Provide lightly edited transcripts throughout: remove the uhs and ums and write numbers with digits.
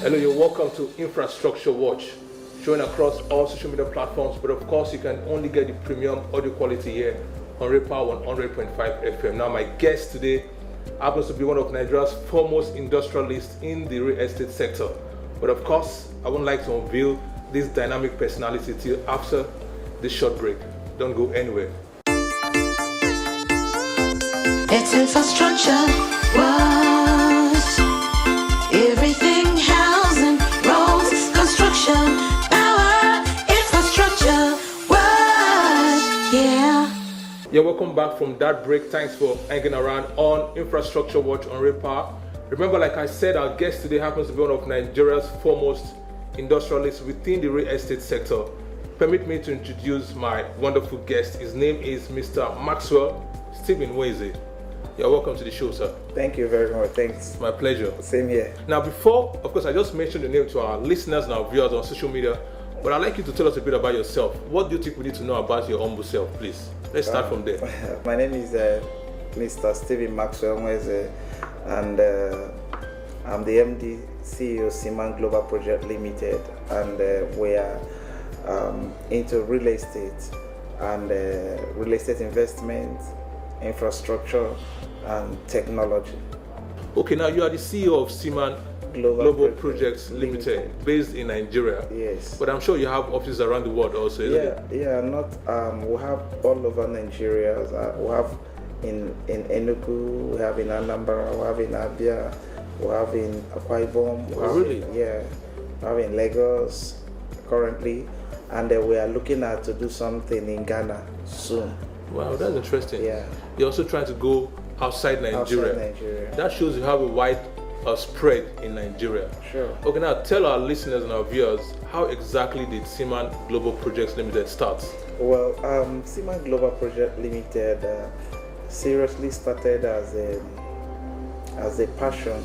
Hello, you're welcome to Infrastructure Watch, showing across all social media platforms, but of course you can only get the premium audio quality here on Repower 100.5 FM. Now my guest today happens to be one of Nigeria's foremost industrialists in the real estate sector. But of course, I wouldn't like to unveil this dynamic personality till after this short break. Don't go anywhere. It's infrastructure was everything, housing, roads, construction, power, infrastructure was, yeah. Yeah, welcome back from that break. Thanks for hanging around on Infrastructure Watch on Repower. Remember, like I said, our guest today happens to be one of Nigeria's foremost industrialists within the real estate sector. Permit me to introduce my wonderful guest. His name is Mr. Maxwell Stephen Nweze. You're welcome to the show, sir. Thank you very much. Thanks. My pleasure. Same here. Now, before, of course, I just mentioned the name to our listeners and our viewers on social media, but I'd like you to tell us a bit about yourself. What do you think we need to know about your humble self, please? Let's start from there. My name is Mr. Stephen Maxwell Nweze, and I'm the MD, CEO, Seman Global Projects Limited, and we are into real estate and real estate investment, infrastructure, and technology. Okay, now you are the CEO of Seman Global Projects Limited, based in Nigeria. Yes. But I'm sure you have offices around the world also, isn't it? Yeah. We have all over Nigeria. We have in Enugu, we have in Anambra, we have in Abia, we have in Akwa Ibom. Oh, really? We have in Lagos currently, and we are looking at to do something in Ghana soon. Wow, that's interesting. Yeah. You're also trying to go outside Nigeria. Outside Nigeria. That shows you have a wide spread in Nigeria. Sure. Okay, now tell our listeners and our viewers, how exactly did Seman Global Projects Limited start? Well, Seman Global Project Limited seriously started as a passion.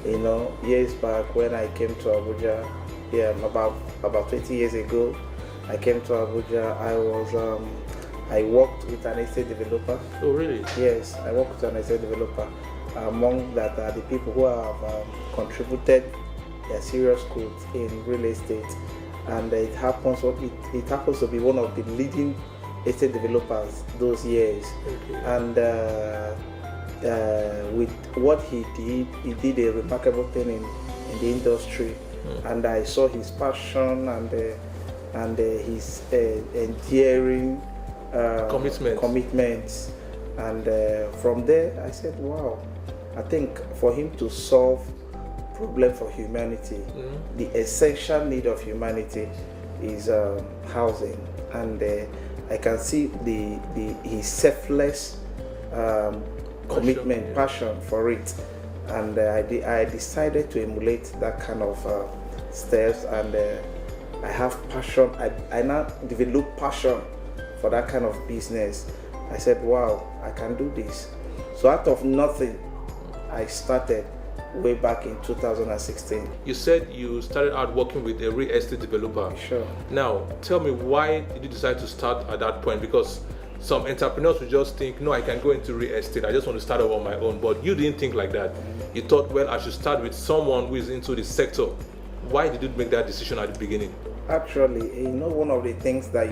You know, years back when I came to Abuja, about 20 years ago, I came to Abuja. I worked with an estate developer. Oh, really? Yes, I worked with an estate developer. Among that are the people who have contributed their serious goods in real estate, and it happens to be one of the leading estate developers those years. Okay. And with what he did a remarkable thing in the industry. And I saw his passion and his endearing commitments, and from there I said, wow, I think for him to solve problem for humanity, the essential need of humanity is housing, and I can see his selfless commitment, passion for it, and I decided to emulate that kind of steps, and I have passion. I now develop passion for that kind of business. I said, wow, I can do this. So out of nothing, I started way back in 2016. You said you started out working with a real estate developer. Sure. Now, tell me, why did you decide to start at that point? Because some entrepreneurs would just think, no, I can go into real estate, I just want to start up on my own. But you didn't think like that. You thought, well, I should start with someone who is into the sector. Why did you make that decision at the beginning? Actually, one of the things that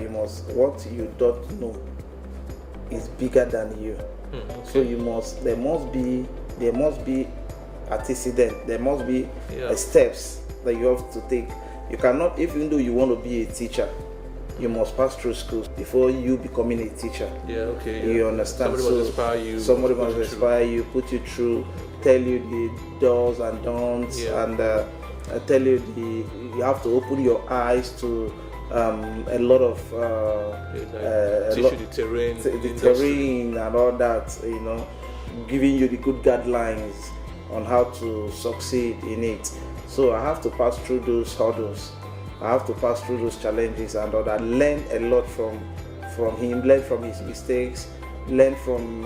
what you don't know is bigger than you. Okay. So there must be antecedent, there must be steps that you have to take. You cannot, even though you want to be a teacher, you must pass through schools before you becoming a teacher. Yeah, okay. You understand? Somebody must inspire you. Somebody must inspire you, put you through, tell you the do's and don'ts, and tell you you have to open your eyes to a lot of teach you the terrain, and all that. Giving you the good guidelines on how to succeed in it. So I have to pass through those hurdles. I have to pass through those challenges and all that. Learn a lot from him. Learn from his mistakes. Learn from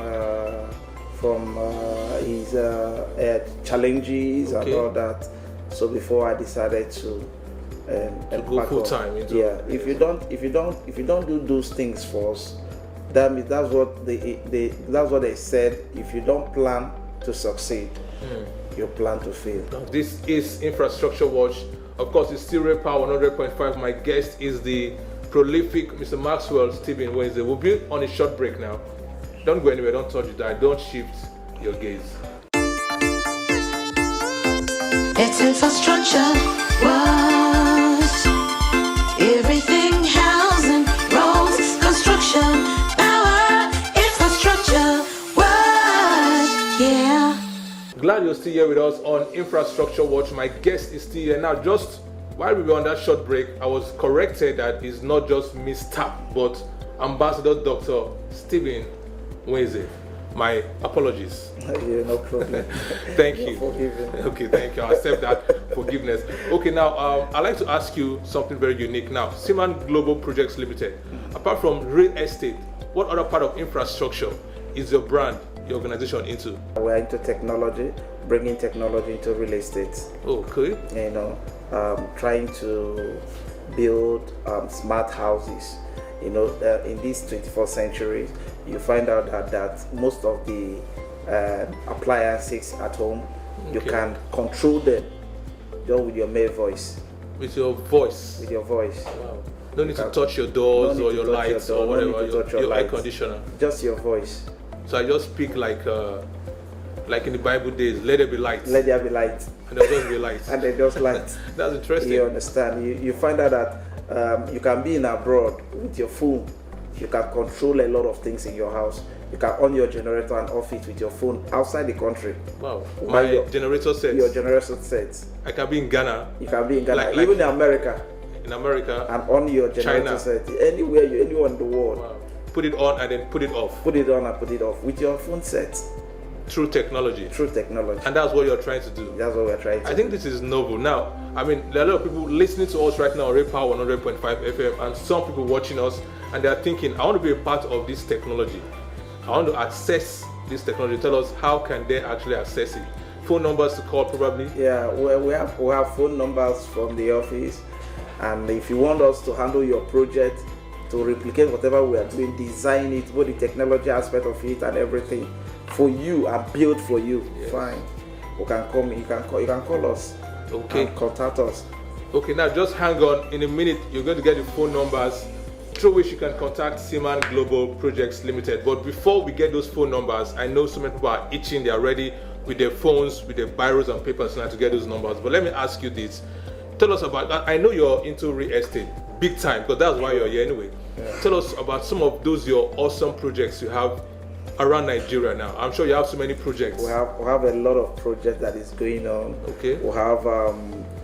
his challenges and all that. So before I decided to go full time into if you don't do those things first, that means that's what they said. If you don't plan to succeed, you plan to fail. Now, this is Infrastructure Watch. Of course, it's still Red Power 100.5. My guest is the prolific Mr. Maxwell Stephen Wednesday. We'll be on a short break now. Don't go anywhere, don't touch it, don't shift your gaze. It's infrastructure was everything: housing, roads, construction, power. Infrastructure was, yeah. Glad you're still here with us on Infrastructure Watch. My guest is still here now. Just while we were on that short break, I was corrected that it's not just Mr. but Ambassador Dr. Stephen Wednesday. My apologies. Yeah, no problem. Thank you. Forgiven. Okay, thank you. I accept that forgiveness. Okay, now I'd like to ask you something very unique. Now, Seman Global Projects Limited. Apart from real estate, what other part of infrastructure is your brand, your organization into? We're into technology, bringing technology into real estate. Okay. Trying to build smart houses. In this 21st century, you find out that most of the appliances at home, you can control them just with your mere voice. With your voice? With your voice. Wow. No need to touch your doors or your lights or whatever, your air conditioner. Just your voice. So I just speak like in the Bible days, let there be light. Let there be light. And there'll just be light. And they just light. That's interesting. You understand? You find out that you can be in abroad with your phone. You can control a lot of things in your house. You can on your generator and off it with your phone outside the country. Wow. My generator sets. Your generator sets. I can be in Ghana. You can be in Ghana. Even in America. In America. And on your generator set. Anywhere, anywhere in the world. Wow. Put it on and then put it off. Put it on and put it off with your phone set. Through technology. Through technology. And that's what you're trying to do. That's what we're trying to do. I think this is novel. Now, I mean, there are a lot of people listening to us right now on Red Power 100.5 FM, and some people watching us, and they're thinking, I want to be a part of this technology. I want to access this technology. Tell us, how can they actually access it? Phone numbers to call, probably? Yeah, we have phone numbers from the office, and if you want us to handle your project, to replicate whatever we are doing, design it, both the technology aspect of it and everything, for you and build for you. Yes. Fine. You can come. You can call us. Okay. And contact us. Okay. Now just hang on. In a minute, you're going to get the phone numbers through which you can contact Seman Global Projects Limited. But before we get those phone numbers, I know so many people are itching. They are ready with their phones, with their biros and papers now to get those numbers. But let me ask you this. Tell us about. I know you're into real estate big time, because that's why you're here anyway. Yeah. Tell us about some of those your awesome projects you have around Nigeria now. I'm sure you have so many projects. We have a lot of projects that is going on. Okay. We have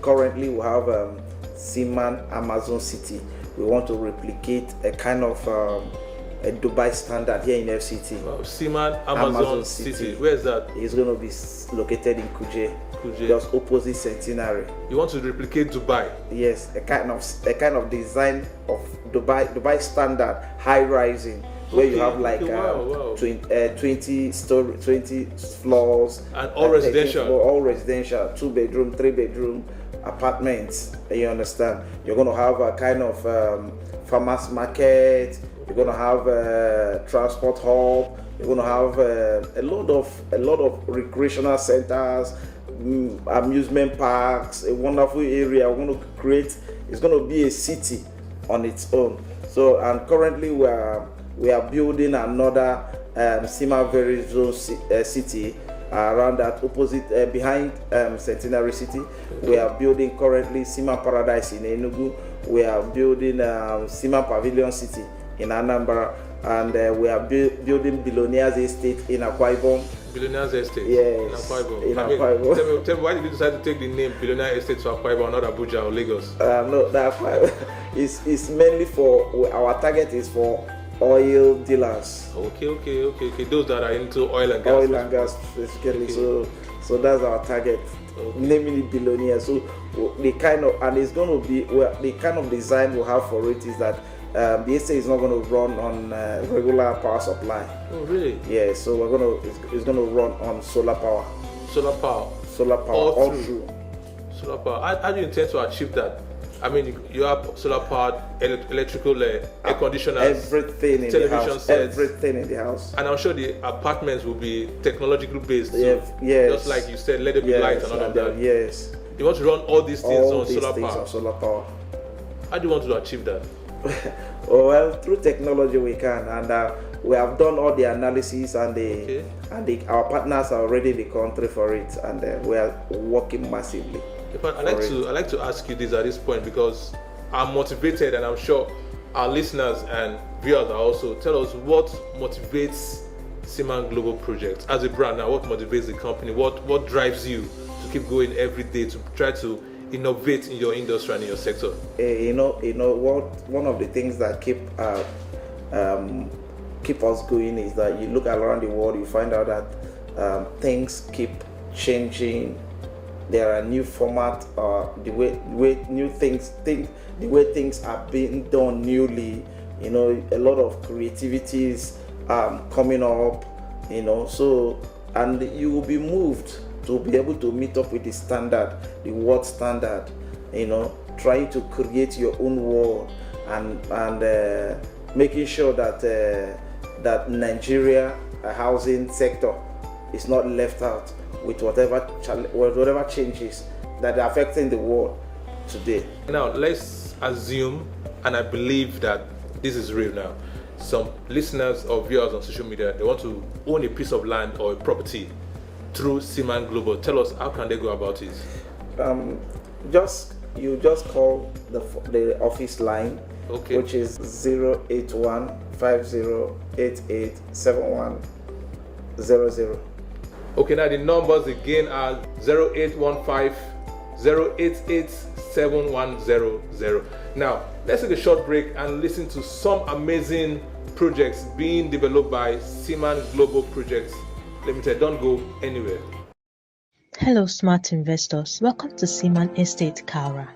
currently Seman Amazon City. We want to replicate a kind of a Dubai standard here in FCT. Wow. Seman Amazon City. Where is that? It's going to be located in Kuje, just opposite Centenary. You want to replicate Dubai? Yes, a kind of design of Dubai standard, high rising. Where you have like 20 floors and all residential, 2-bedroom, 3-bedroom apartments. You understand? You're going to have a kind of farmers market. You're going to have a transport hub. You're going to have a lot of recreational centers, amusement parks, a wonderful area. We're going to create. It's going to be a city on its own. So, and currently we are building another Seman Very Zone city around that opposite behind Centenary City. We are building currently Seman Paradise in Enugu. We are building Seman Pavilion City in Anambra, and we are building Billionaires Estate in Akwa Ibom. Billionaires Estate? Yes. In Akwa Ibom. In Akwa Ibom. Tell me, why did you decide to take the name Billionaire Estate to Akwa Ibom, not Abuja or Lagos? No, the Akwa Ibom is mainly for, our target is for oil dealers. Okay. Those that are into oil and gas. Oil and gas, basically. Okay. So that's our target. Okay. Namely billionaires. So the kind of, and it's going to be, the kind of design we'll have for it is that the estate is not going to run on regular power supply. Oh, really? Yeah. So it's going to run on solar power. Solar power. Solar power all through. Solar power. How do you intend to achieve that? I mean, you have solar powered electrical air conditioners, everything in the television house, sets, everything in the house. and I'm sure the apartments will be technologically based. Yeah, yes. Just like you said, let it be Yes, light and all of that. Yes. You want to run all these things All on these solar things power. on solar power. How do you want to achieve that? Oh, well, through technology we can, and we have done all the analysis, and our partners are already in the country for it, and we are working massively. In fact, I like to ask you this at this point because I'm motivated, and I'm sure our listeners and viewers are also. Tell us what motivates Seman Global Projects as a brand now. What motivates the company? What drives you to keep going every day to try to innovate in your industry and in your sector? One of the things that keep us going is that you look around the world, you find out that things keep changing. There are new formats, the way things are being done newly. A lot of creativities coming up. So, and you will be moved to be able to meet up with the standard, the world standard. Trying to create your own world and making sure that that Nigeria housing sector is not left out with whatever changes that are affecting the world today. Now let's assume, and I believe that this is real now, some listeners or viewers on social media, they want to own a piece of land or a property through Seman Global. Tell us, how can they go about it? You just call the office line, okay, which is 081-5088-7100. Okay, now the numbers again are 0815-088-7100. Now, let's take a short break and listen to some amazing projects being developed by Seman Global Projects Limited. Don't go anywhere. Hello, smart investors. Welcome to Seman Estate, Kara.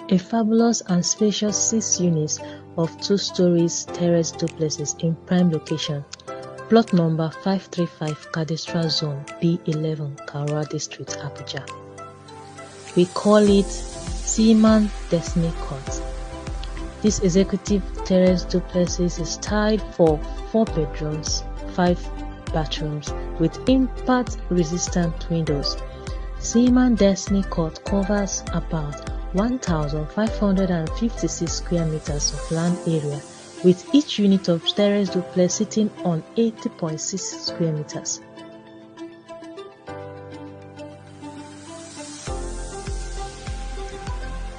A fabulous and spacious 6 units of 2 stories terrace duplexes in prime location. Plot number 535 Cadastral Zone B11, Kara District, Abuja. We call it Seman Destiny Court. This executive terrace duplexes is tiled for 4 bedrooms, 5 bathrooms with impact-resistant windows. Seman Destiny Court covers about 1,556 square meters of land area, with each unit of terrace duplex sitting on 80.6 square meters.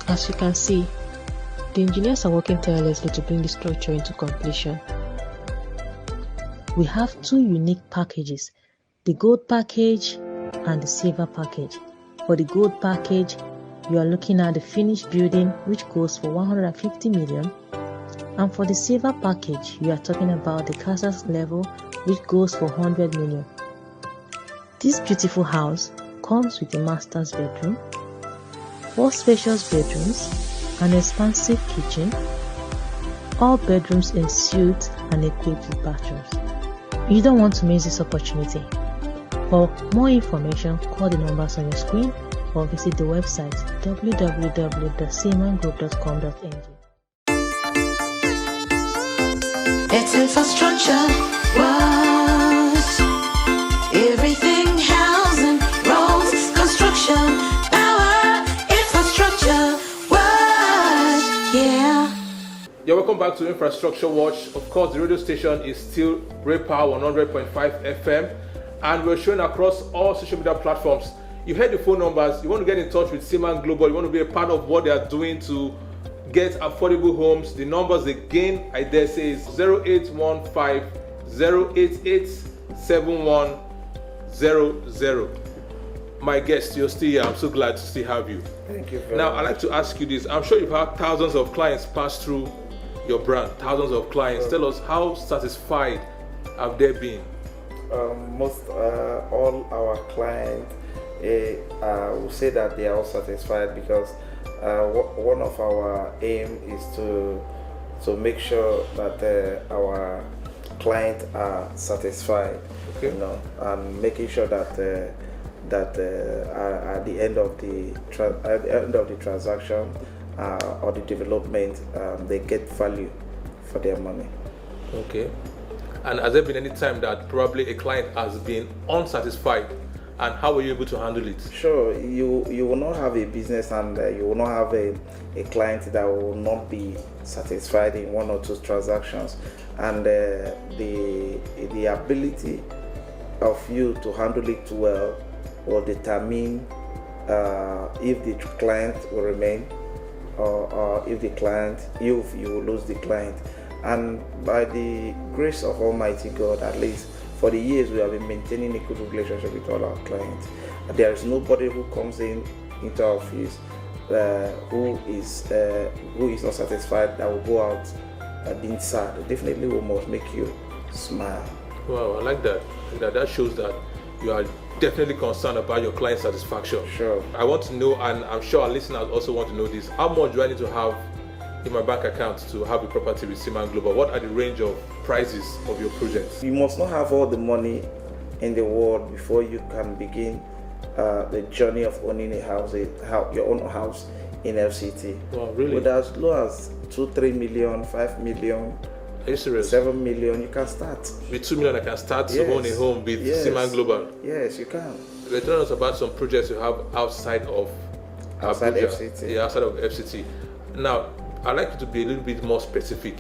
As you can see, the engineers are working tirelessly to bring the structure into completion. We have 2 unique packages, the gold package and the silver package. For the gold package, you are looking at the finished building, which goes for 150 million, and for the silver package, you are talking about the casas level, which goes for 100 million. This beautiful house comes with a master's bedroom, 4 spacious bedrooms, an expansive kitchen, all bedrooms en suite and equipped with bathrooms. You don't want to miss this opportunity. For more information, call the numbers on your screen or visit the website www.semangroup.com.ng. It's infrastructure was everything: housing, roads, construction, power. Infrastructure was, yeah. You're welcome back to Infrastructure Watch. Of course, the radio station is still Ray Power 100.5 FM, and we're showing across all social media platforms. You heard the phone numbers. You want to get in touch with Seman Global. You want to be a part of what they are doing to get affordable homes. The numbers again, I dare say, is 0815-088-7100. My guest, you're still here. I'm so glad to still have you. Thank you very Now, much. I'd like to ask you this. I'm sure you've had thousands of clients pass through your brand, thousands of clients. Tell us, how satisfied have they been? All our clients will say that they are all satisfied, because one of our aim is to make sure that our clients are satisfied, Okay. and making sure that that are at the end of the transaction or the development, they get value for their money. Okay. And has there been any time that probably a client has been unsatisfied, and how were you able to handle it? Sure, you will not have a business and you will not have a client that will not be satisfied in one or two transactions, and the ability of you to handle it well will determine if the client will remain or if the client, you will lose the client. And by the grace of Almighty God, at least for the years we have been maintaining a good relationship with all our clients. There is nobody who comes into our office who is not satisfied that will go out being sad. Definitely we must make you smile. Wow, I like that. That shows that you are definitely concerned about your client satisfaction. Sure. I want to know, and I'm sure our listeners also want to know this, how much do I need to have in my bank account to have a property with Seman Global? What are the range of prices of your projects? You must not have all the money in the world before you can begin the journey of owning a house, your own house in FCT. Wow, really? With as low as 2-3 million, 5 million, Are you serious? 7 million, you can start. With 2 million, I can start to own a home with Seman Global. Yes, you can. Tell us about some projects you have outside of Abuja. FCT. Yeah, outside of FCT. Now, I'd like you to be a little bit more specific.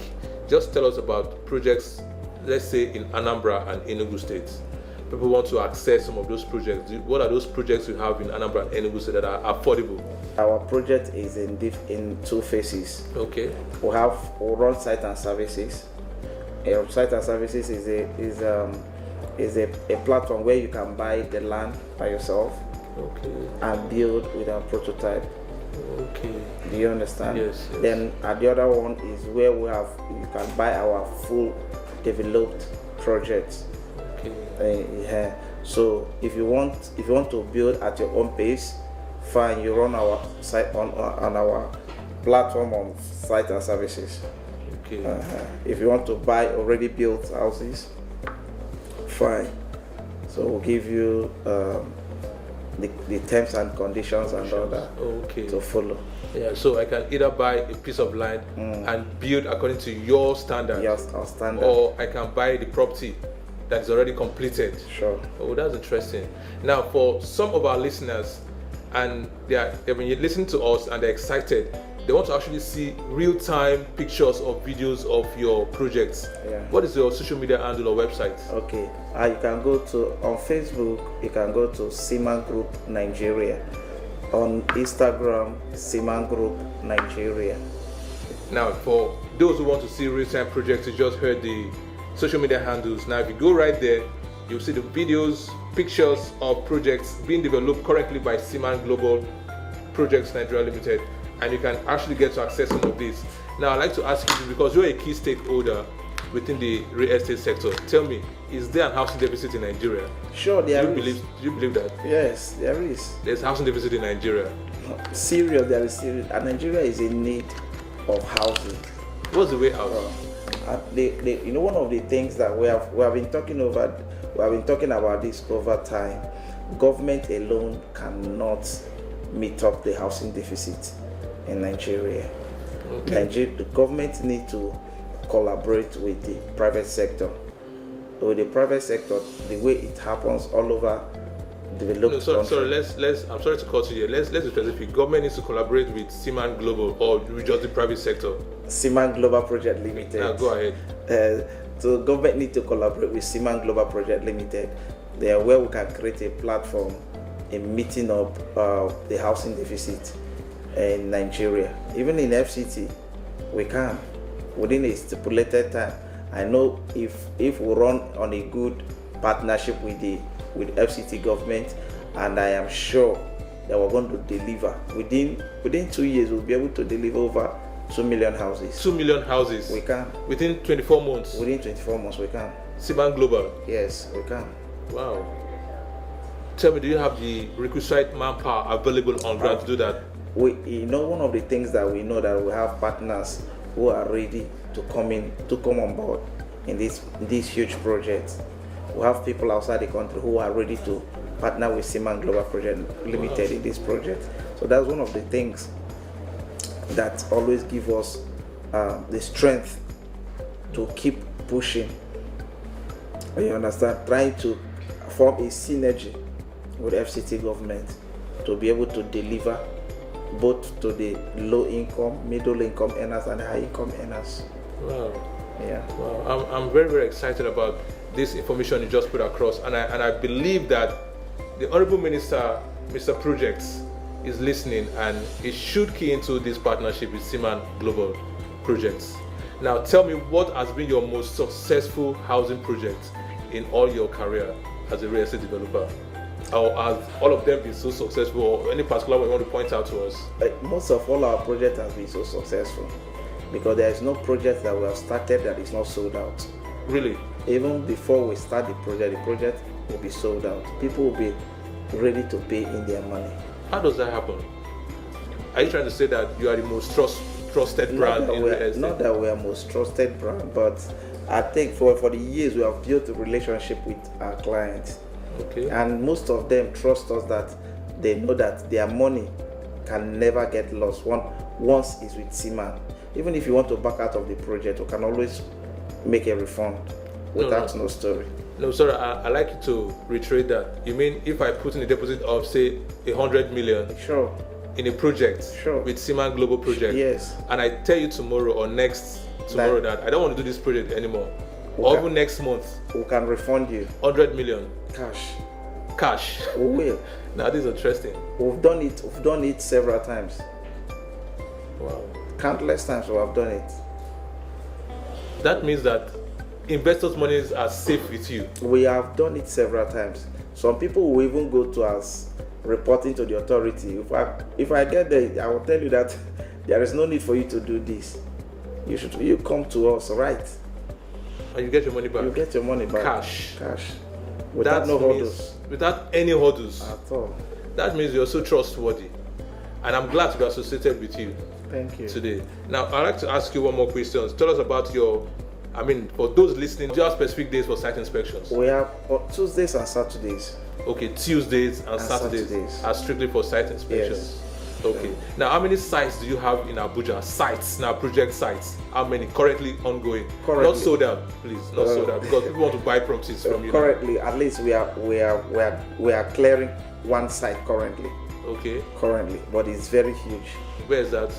Just tell us about projects, let's say in Anambra and Enugu states. People want to access some of those projects. What are those projects you have in Anambra and Enugu state that are affordable? Our project is in two phases. Okay. We run site and services. Site and services is a platform where you can buy the land by yourself. Okay. And build with a prototype. Okay. Do you understand? Yes. Then the other one is where you can buy our full developed projects. Okay. So if you want to build at your own pace, fine. You run our site on our platform on site and services. Okay. If you want to buy already built houses, fine. So we'll give you the terms and conditions and all that to follow. Yeah, so I can either buy a piece of land and build according to your standard. Yes, our standard. Or I can buy the property that is already completed. Sure. Oh, that's interesting. Now, for some of our listeners, and they've been listening to us and they're excited, they want to actually see real-time pictures or videos of your projects. Yeah. What is your social media handle or website? Okay. You can go on Facebook, you can go to Seman Group Nigeria. On Instagram, Seman Group Nigeria. Now, for those who want to see real-time projects, you just heard the social media handles. Now, if you go right there, you'll see the videos, pictures of projects being developed currently by Seman Global Projects Nigeria Limited, and you can actually get to access some of this. Now, I'd like to ask you, because you're a key stakeholder within the real estate sector, tell me, is there an housing deficit in Nigeria? Sure, there is. Do you believe that? Yes, there is. There's housing deficit in Nigeria. Serious, there is serious. And Nigeria is in need of housing. What's the way out? One of the things that we have been talking about this over time. Government alone cannot meet up the housing deficit in Nigeria. Okay. The government need to collaborate with the private sector. With the private sector, the way it happens all over developed countries. Sorry, I'm sorry to cut you here. Let's be specific. Government needs to collaborate with Seman Global or with just the private sector. Seman Global Projects Limited. Now go ahead. So government need to collaborate with Seman Global Projects Limited. They are where we can create a platform in meeting up the housing deficit in Nigeria. Even in FCT, we can within a stipulated time. I know if we run on a good partnership with FCT government, and I am sure that we're going to deliver within 2 years. We'll be able to deliver over 2 million houses. 2 million houses. We can. Within 24 months. Within 24 months, we can. Seman Global. Yes, we can. Wow. Tell me, do you have the requisite manpower available on ground to do that? One of the things that we know that we have partners who are ready to come on board in these huge projects. We have people outside the country who are ready to partner with Seman Global Projects Limited in this project. So that's one of the things that always give us the strength to keep pushing. You understand? Trying to form a synergy with FCT government to be able to deliver both to the low income, middle income earners and high income earners. Wow. Yeah. Wow. I'm very, very excited about this information you just put across, and I believe that the Honorable Minister, Mr. Projects, is listening, and he should key into this partnership with Seman Global Projects. Now, tell me, what has been your most successful housing project in all your career as a real estate developer? Or has all of them been so successful, or any particular one you want to point out to us? Most of all our projects have been so successful because there is no project that we have started that is not sold out. Really? Even before we start the project will be sold out. People will be ready to pay in their money. How does that happen? Are you trying to say that you are the most trusted brand in real estate? Not that we are most trusted brand, but I think for the years we have built a relationship with our clients. Okay. And most of them trust us that they know that their money can never get lost once it's with Seman. Even if you want to back out of the project, you can always make a refund without no story. No, sorry, I like you to reiterate that. You mean if I put in a deposit of, say, 100 million Sure. in a project Sure. with Seman Global Project, Yes. and I tell you tomorrow or next tomorrow that I don't want to do this project anymore, or even next month, We can refund you 100 million cash. We will. Now this is interesting. We've done it several times. Wow. Countless times we have done it. That means that investors' monies are safe with you. We have done it several times. Some people will even go to us reporting to the authority. If I get there, I will tell you that there is no need for you to do this. You come to us, right? And you get your money back. You get your money back. Cash. Without no means- hurdles Without any hurdles. at all. That means you're so trustworthy. And I'm glad to be associated with you Thank you. today. Now, I'd like to ask you one more question. Tell us about for those listening, do you have specific days for site inspections? We have on Tuesdays and Saturdays. Okay, Tuesdays and Saturdays are strictly for site inspections. Okay. Now, how many sites do you have in Abuja? Sites, now project sites. How many currently ongoing? Not sold out, please. Not sold out, because people want to buy properties from you. Currently, at least we are clearing one site currently. Okay. Currently, but it's very huge. Where is that?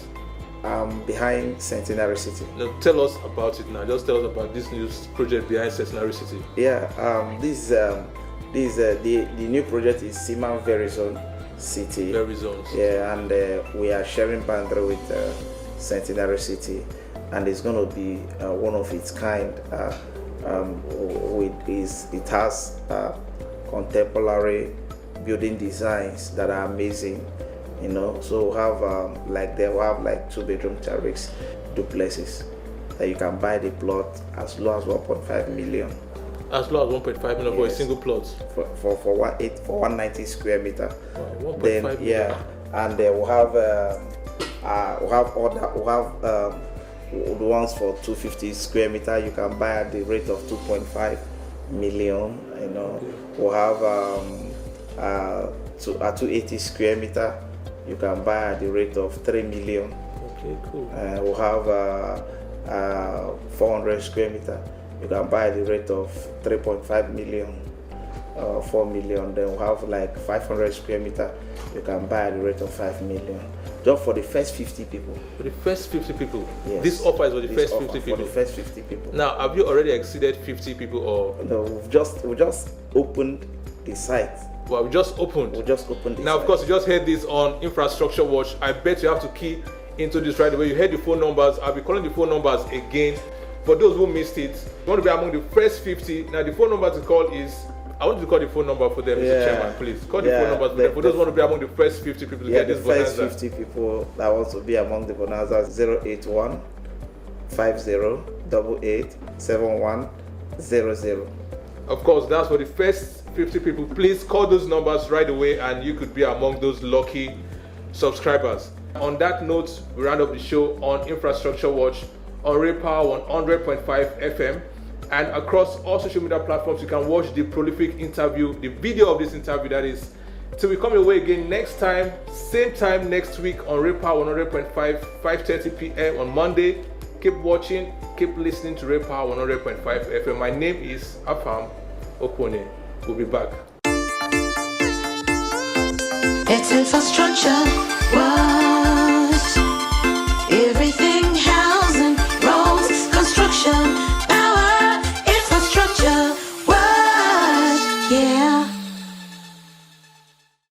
Behind Centenary City. Now, tell us about it now. Just tell us about this new project behind Centenary City. Yeah. The new project is Seman Verizon City. Very zones. Yeah, and we are sharing boundary with Centenary City, and it's going to be one of its kind. It has contemporary building designs that are amazing, So we have they will have 2-bedroom terrace duplexes that you can buy the plot as low as 1.5 million. As low as 1.5 million for a single plot. For 190 square meter. Wow, 1.5 Then million. and we'll have the ones for 250 square meter. You can buy at the rate of 2.5 million. We'll have a 280 square meter. You can buy at the rate of 3 million. Okay, cool. We'll have 400 square meter. You can buy at the rate of 3.5 million, 4 million. Then we'll have 500 square meter. You can buy at the rate of 5 million. Just for the first 50 people. For the first 50 people? Yes. This offer is for the first 50 people? For the first 50 people. Now, have you already exceeded 50 people or? No, we just opened the site. Well, we just opened. The now, site. of course, you just heard this on Infrastructure Watch. I bet you have to key into this right away. You heard the phone numbers. I'll be calling the phone numbers again. For those who missed it, you want to be among the first 50. Now, the phone number to call is, I want you to call the phone number for them, Mr. Chairman, please. Call the phone numbers for them. For those who want to be among the first 50 people to get this bonanza. The first 50 people that want to be among the bonanza, 081 5088 7100. Of course, that's for the first 50 people. Please call those numbers right away and you could be among those lucky subscribers. On that note, we round up the show on Infrastructure Watch on Real Power 100.5 FM. and across all social media platforms. You can watch the prolific interview, the video of this interview, that is. Till we come your way again next time, same time next week on Repower 100.5, 5:30 p.m. on Monday. Keep watching, keep listening to Repower 100.5 FM. My name is Afam Okone. We'll be back. It's infrastructure was everything, housing, roads, construction, power, infrastructure was, yeah.